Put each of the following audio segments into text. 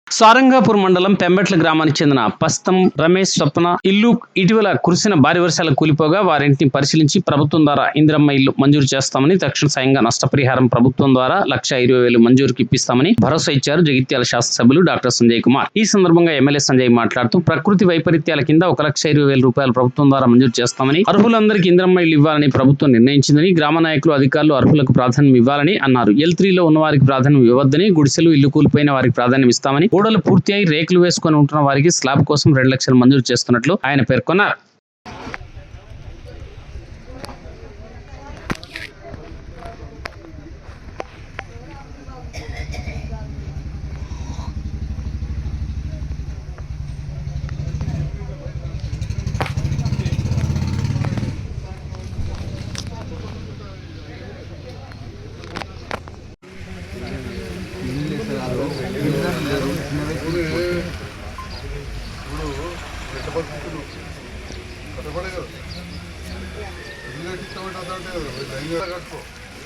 సారంగాపూర్ మండలం పెంబెట్ల గ్రామానికి చెందిన పస్తం రమేష్ స్వప్న ఇల్లు ఇటీవల కురిసిన భారీ వర్షాలకు కూలిపోగా వారింటిని పరిశీలించి ప్రభుత్వం ద్వారా ఇందిరమ్మ ఇల్లు మంజూరు చేస్తామని, తక్షణ సాయంగా నష్టపరిహారం ప్రభుత్వం ద్వారా 1,20,000 మంజూరుకి ఇప్పిస్తామని భరోసా ఇచ్చారు జగిత్యాల శాసనసభ్యులు డాక్టర్ సంజయ్ కుమార్. ఈ సందర్భంగా ఎమ్మెల్యే సంజయ్ మాట్లాడుతూ ప్రకృతి వైపరీత్యాల కింద 1,20,000 రూపాయలు ప్రభుత్వం ద్వారా మంజూరు చేస్తామని, అర్హులందరికీ ఇందిరమ్మ ఇల్లు ఇవ్వాలని ప్రభుత్వం నిర్ణయించిందని, గ్రామ నాయకులు అధికారులు అర్హులకు ప్రాధాన్యం ఇవ్వాలని అన్నారు. L3లో ఉన్న వారికి ప్రాధాన్యం ఇవ్వద్దని, గుడిసెలు ఇల్లు కూలిపోయిన వారికి ప్రాధాన్యం ఇస్తామని, ఓడలు పూర్తి అయి రేకులు వేసుకొని ఉంటున్న వారికి స్లాబ్ కోసం 2 లక్షలు మంజూరు చేస్తున్నట్లు ఆయన పేర్కొన్నారు.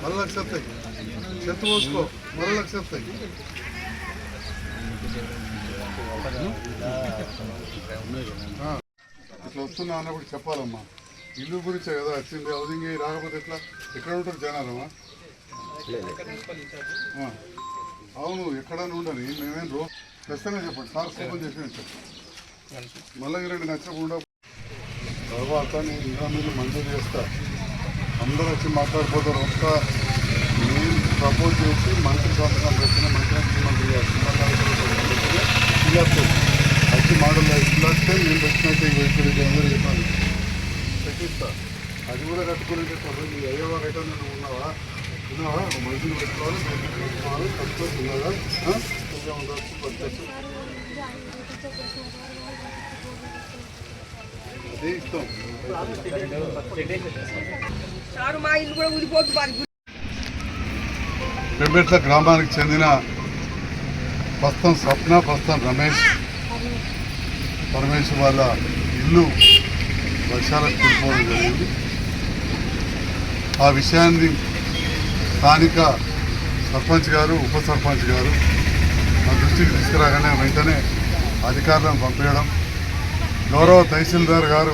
మళ్ళీ చెత్తాయి చెత్త పోసుకో మళ్ళీ చెత్తాయి ఇట్లా వస్తున్నా అన్నప్పుడు చెప్పాలమ్మా. ఇల్లు గురించే కదా వచ్చింది. హౌసింగ్ రాకపోతే ఎట్లా ఎక్కడ ఉంటారు జనాలమ్మా? అవును, ఎక్కడన్నా ఉండని మేమేం రోజు ఖచ్చితంగా చెప్పండి. సార్ ఓపెన్ చేసి చెప్పండి. మళ్ళీ 2 నచ్చకుండా తర్వాత నేను ఇంకా మీరు మంజూరు చేస్తా. అందరూ వచ్చి మాట్లాడిపోతారు. ఒక్క నేను ప్రపోజ్ చేసి మంత్రి సంతకం పెట్టిన ముఖ్యమంత్రి వచ్చి మోడల్లో ఇట్లాస్తే నేను పెట్టినట్టు వెహికల్ అందరూ చెప్పాను పెట్టిస్తా. అది కూడా కట్టుకునేటప్పుడు నీ అయ్యేవారు ఎక్కడ నువ్వు ఉన్నావా మనుషులు పెట్టుకోవాలి పెట్టుకోవాలి కట్టుకోవాలా ఉండవచ్చు పద్ధతి అదే ఇస్తాం. పెంబెట్ల గ్రామానికి చెందిన పస్తం స్వప్న, పస్తం రమేష్ వాళ్ళ ఇల్లు వర్షాలకు కూలిపోవడం జరిగింది. ఆ విషయాన్ని స్థానిక సర్పంచ్ గారు, ఉప సర్పంచ్ గారు మా దృష్టికి తీసుకురాగానే వెంటనే అధికారులను పంపించడం, గౌరవ తహసీల్దార్ గారు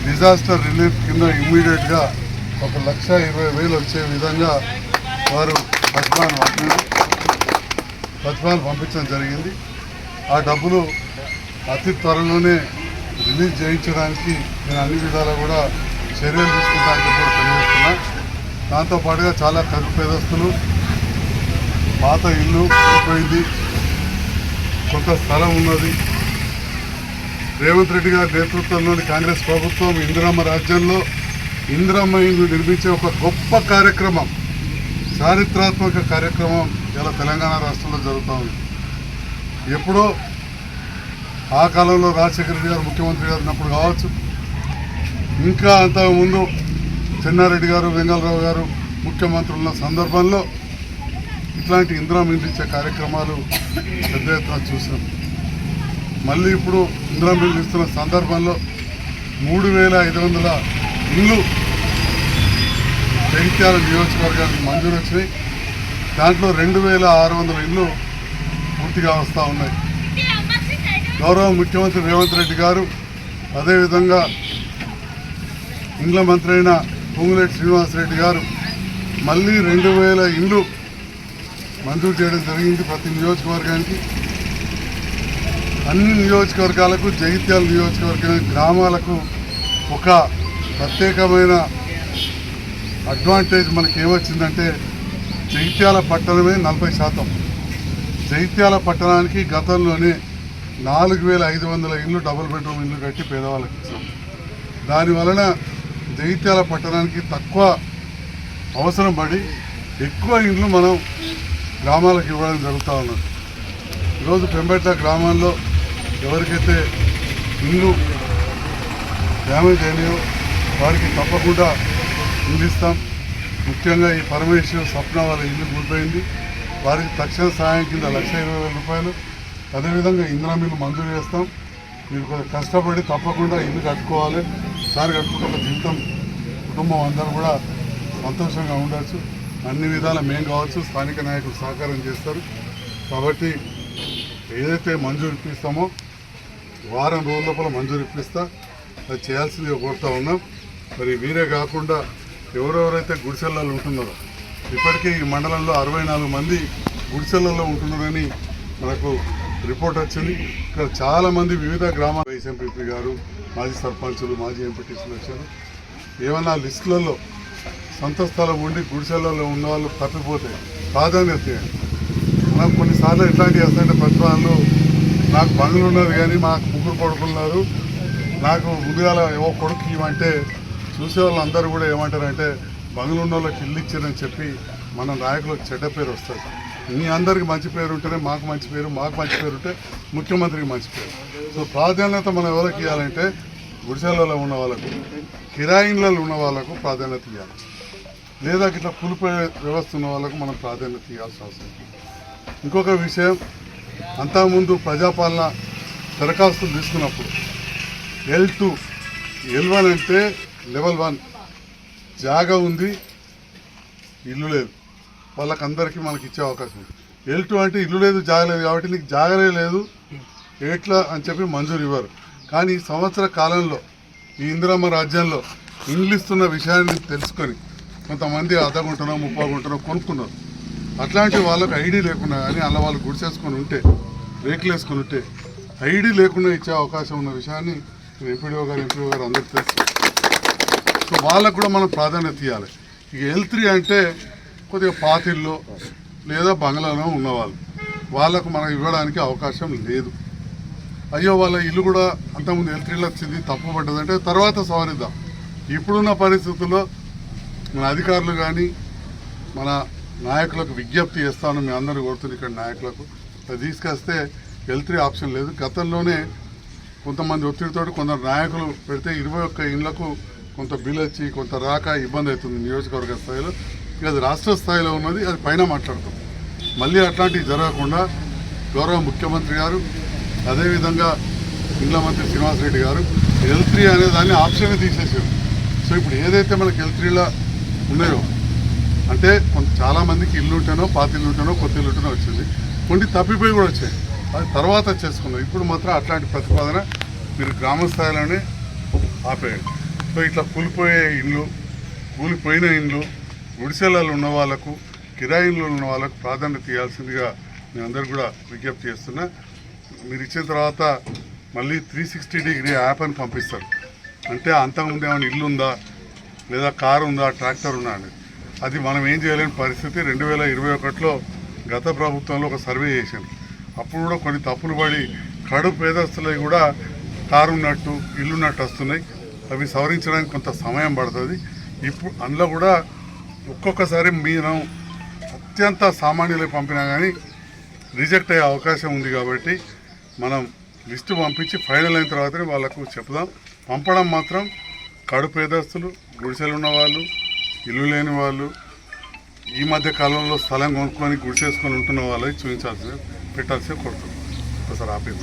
డిజాస్టర్ రిలీఫ్ కింద ఇమ్మీడియట్గా 1,20,000 వచ్చే విధంగా వారు ప్రతిపాదన పంపించడం జరిగింది. ఆ డబ్బులు అతి త్వరలోనే రిలీజ్ చేయించడానికి నేను అన్ని విధాలా కూడా చర్యలు తీసుకుంటానని కూడా తెలియజేస్తున్నా. దాంతోపాటుగా చాలా పేదస్తులు పాత ఇల్లు అయిపోయింది, కొంత స్థలం ఉన్నది. రేవంత్ రెడ్డి గారి నేతృత్వంలోని కాంగ్రెస్ ప్రభుత్వం ఇందిరమ్మ రాజ్యంలో ఇందిరమ్మ ఇల్లు నిర్మించే ఒక గొప్ప కార్యక్రమం, చారిత్రాత్మక కార్యక్రమం ఇలా తెలంగాణ రాష్ట్రంలో జరుగుతూ ఉంది. ఎప్పుడో ఆ కాలంలో రాజశేఖర రెడ్డి గారు ముఖ్యమంత్రి గారు ఉన్నప్పుడు కావచ్చు, ఇంకా అంతకుముందు చెన్నారెడ్డి గారు, వెంగళరావు గారు ముఖ్యమంత్రులు ఉన్న సందర్భంలో ఇట్లాంటి ఇందిరమ్మ ఇల్లు ఇచ్చే కార్యక్రమాలు పెద్ద ఎత్తున చూసాం. మళ్ళీ ఇప్పుడు ఇందిరమ్మ ఇల్లు ఇస్తున్న సందర్భంలో 3,500 ఇల్లు జగిత్యాల నియోజకవర్గానికి మంజూరు వచ్చినాయి. దాంట్లో 2,600 ఇల్లు పూర్తిగా వస్తూ ఉన్నాయి. గౌరవ ముఖ్యమంత్రి రేవంత్ రెడ్డి గారు, అదేవిధంగా ఇండ్ల మంత్రి అయిన పొంగులేటి శ్రీనివాసరెడ్డి గారు మళ్ళీ 2,000 ఇల్లు మంజూరు చేయడం జరిగింది ప్రతి నియోజకవర్గానికి. అన్ని నియోజకవర్గాలకు, జగిత్యాల నియోజకవర్గ గ్రామాలకు ఒక ప్రత్యేకమైన అడ్వాంటేజ్ మనకి ఏమొచ్చిందంటే జగిత్యాల పట్టణమే 40%. జగిత్యాల పట్టణానికి గతంలోనే 4,500 ఇల్లు డబుల్ బెడ్రూమ్ ఇల్లు కట్టి పేదవాళ్ళకి ఇచ్చాం. దానివలన జగిత్యాల పట్టణానికి తక్కువ అవసరం పడి ఎక్కువ ఇండ్లు మనం గ్రామాలకు ఇవ్వడం జరుగుతూ ఉన్నది. ఈరోజు పెంబెట్ల గ్రామంలో ఎవరికైతే ఇల్లు డ్యామేజ్ అయినాయో వారికి తప్పకుండా ఇల్లు ఇస్తాం. ముఖ్యంగా ఈ పరమేశ్వర్ స్వప్న వాళ్ళ ఇల్లు కూలిపోయింది, వారికి తక్షణ సహాయం కింద 1,20,000 రూపాయలు, అదేవిధంగా ఇందిరమ్మ ఇల్లు మంజూరు చేస్తాం. మీరు కొంచెం కష్టపడి తప్పకుండా ఇల్లు కట్టుకోవాలి. సార్ కట్టుకుంటే ఒక జీవితం కుటుంబం అందరూ కూడా సంతోషంగా ఉండొచ్చు. అన్ని విధాలా మేము కావచ్చు, స్థానిక నాయకులు సహకారం చేస్తారు. కాబట్టి ఏదైతే మంజూరు ఇప్పిస్తామో వారం రోజుల లోపల మంజూరు ఇప్పిస్తా అది చేయాల్సిందిగా కోరుతా ఉన్నాం. మరి వీరే కాకుండా ఎవరెవరైతే గుడిసెలలో ఉంటున్నారో ఇప్పటికే ఈ మండలంలో 64 మంది గుడిసెలలో ఉంటున్నారని మనకు రిపోర్ట్ వచ్చింది. ఇక్కడ చాలామంది వివిధ గ్రామాల వైస్ ఎంపీపీ గారు, మాజీ సర్పంచులు, మాజీ ఎంపీటీసీలు వచ్చారు. ఏమన్నా లిస్టులలో సొంత స్థలం ఉండి గుడిసెలలో ఉన్న వాళ్ళు తప్పిపోతే ప్రాధాన్యత ఇవ్వండి. నాకు కొన్నిసార్లు ఎట్లాంటివి వస్తాయంటే ప్రతిభాలు నాకు బంగ్లు ఉన్నది కానీ మాకు ముగ్గురు కొడుకులు ఉన్నారు, నాకు ముందుగా ఏవో కొడుకు ఇవ్వంటే చూసే వాళ్ళందరూ కూడా ఏమంటారంటే బంగ్లు ఉన్న వాళ్ళకి ఇల్లు ఇచ్చారని చెప్పి మన నాయకులకు చెడ్డ పేరు వస్తుంది. మీ అందరికి మంచి పేరు ఉంటేనే మాకు మంచి పేరు, మాకు మంచి పేరు ఉంటే ముఖ్యమంత్రికి మంచి పేరు. సో ప్రాధాన్యత మనం ఎవరికి ఇవ్వాలంటే గుడిసెలలో ఉన్న వాళ్ళకు, కిరాయిలలో ఉన్న వాళ్ళకు ప్రాధాన్యత ఇవ్వాలి. లేదా ఇట్లా కూలిపోయే వ్యవస్థ ఉన్న వాళ్ళకు మనం ప్రాధాన్యత ఇవ్వాల్సిన అవసరం. ఇంకొక విషయం, అంతకుముందు ప్రజాపాలన దరఖాస్తులు తీసుకున్నప్పుడు L2, L1 అంటే లెవెల్ 1 జాగా ఉంది, ఇల్లు లేదు, వాళ్ళకందరికీ మనకి ఇచ్చే అవకాశం ఉంది. L2 అంటే ఇల్లు లేదు, జాగా లేదు కాబట్టి నీకు జాగలే లేదు ఎట్లా అని చెప్పి మంజూరు ఇవ్వరు. కానీ ఈ సంవత్సర కాలంలో ఈ ఇందిరమ్మ రాజ్యంలో ఇండ్లు ఇస్తున్న విషయాన్ని తెలుసుకొని కొంతమంది అర్ధగుంటనో 30 గుంటనో కొనుక్కున్నారు. అట్లాంటి వాళ్ళకు ఐడి లేకుండా కానీ అలా వాళ్ళు గుడిసేసుకొని ఉంటే, రేకులు వేసుకొని ఉంటే ఐడి లేకుండా ఇచ్చే అవకాశం ఉన్న విషయాన్ని ఎంపీడీఓ గారు అందరికీ తెలుసు. సో వాళ్ళకు కూడా మనం ప్రాధాన్యత ఇవ్వాలి. ఇక L3 అంటే కొద్దిగా పాతిల్లో లేదా బంగ్లాలో ఉన్నవాళ్ళు, వాళ్ళకు మనం ఇవ్వడానికి అవకాశం లేదు. అయ్యో వాళ్ళ ఇల్లు కూడా అంతకుముందు L3లో వచ్చింది, తప్పు పడ్డదంటే తర్వాత సవరిద్దాం. ఇప్పుడున్న పరిస్థితుల్లో మన అధికారులు కానీ మన నాయకులకు విజ్ఞప్తి చేస్తాను, మీ అందరూ కోరుతుంది ఇక్కడ నాయకులకు అది తీసుకొస్తే L3 ఆప్షన్ లేదు. గతంలోనే కొంతమంది ఒత్తిడితో కొందరు నాయకులు పెడితే 21 ఇళ్లకు కొంత బిల్ వచ్చి కొంత రాక ఇబ్బంది అవుతుంది నియోజకవర్గ స్థాయిలో. ఇక అది రాష్ట్ర స్థాయిలో ఉన్నది, అది పైన మాట్లాడతాం. మళ్ళీ అట్లాంటివి జరగకుండా గౌరవ ముఖ్యమంత్రి గారు, అదేవిధంగా ఇండ్ల మంత్రి శ్రీనివాసరెడ్డి గారు L3 అనే దాన్ని ఆప్షన్ తీసేసారు. సో ఇప్పుడు ఏదైతే మనకి L3లో ఉన్నాయో అంటే చాలామందికి ఇల్లు ఉంటేనో, పాత ఇల్లు ఉంటేనో, కొత్త ఇల్లు ఉంటేనో వచ్చింది, కొన్ని తప్పిపోయి కూడా వచ్చాయి, అది తర్వాత చేసుకున్నాం. ఇప్పుడు మాత్రం అట్లాంటి ప్రతిపాదన మీరు గ్రామ స్థాయిలోనే ఆపేయండి. సో ఇట్లా కూలిపోయే ఇండ్లు, కూలిపోయిన ఇండ్లు, గుడిసెలలో ఉన్న వాళ్ళకు, కిరాయిల్లో ఉన్న వాళ్ళకు ప్రాధాన్యత ఇవ్వాల్సిందిగా నేను అందరు కూడా విజ్ఞప్తి చేస్తున్నా. మీరు ఇచ్చిన తర్వాత మళ్ళీ 360 డిగ్రీ యాప్ అని పంపిస్తారు. అంటే అంతకుముందు ఏమైనా ఇల్లు ఉందా, లేదా కారు ఉందా, ట్రాక్టర్ ఉందా అనేది. అది మనం ఏం చేయలేని పరిస్థితి. 2021లో గత ప్రభుత్వంలో ఒక సర్వే చేశాను. అప్పుడు కూడా కొన్ని తప్పులు పడి కడు పేదస్తులవి కూడా కారు ఉన్నట్టు, ఇల్లు ఉన్నట్టు వస్తున్నాయి. అవి సవరించడానికి కొంత సమయం పడుతుంది. ఇప్పుడు అందులో కూడా ఒక్కొక్కసారి మీరు అత్యంత సామాన్యులకు పంపినా కానీ రిజెక్ట్ అయ్యే అవకాశం ఉంది. కాబట్టి మనం లిస్టు పంపించి ఫైనల్ అయిన తర్వాతనే వాళ్ళకు చెప్దాం. పంపడం మాత్రం కడు పేదస్తులు, గుడిసెలు ఉన్న వాళ్ళు, ఇల్లు లేని వాళ్ళు, ఈ మధ్య కాలంలో స్థలం కొనుక్కొని గుడిసేసుకొని ఉంటున్న వాళ్ళకి చూపించాల్సి పెట్టాల్సి కొడుతుంది. ఒకసారి ఆపేది.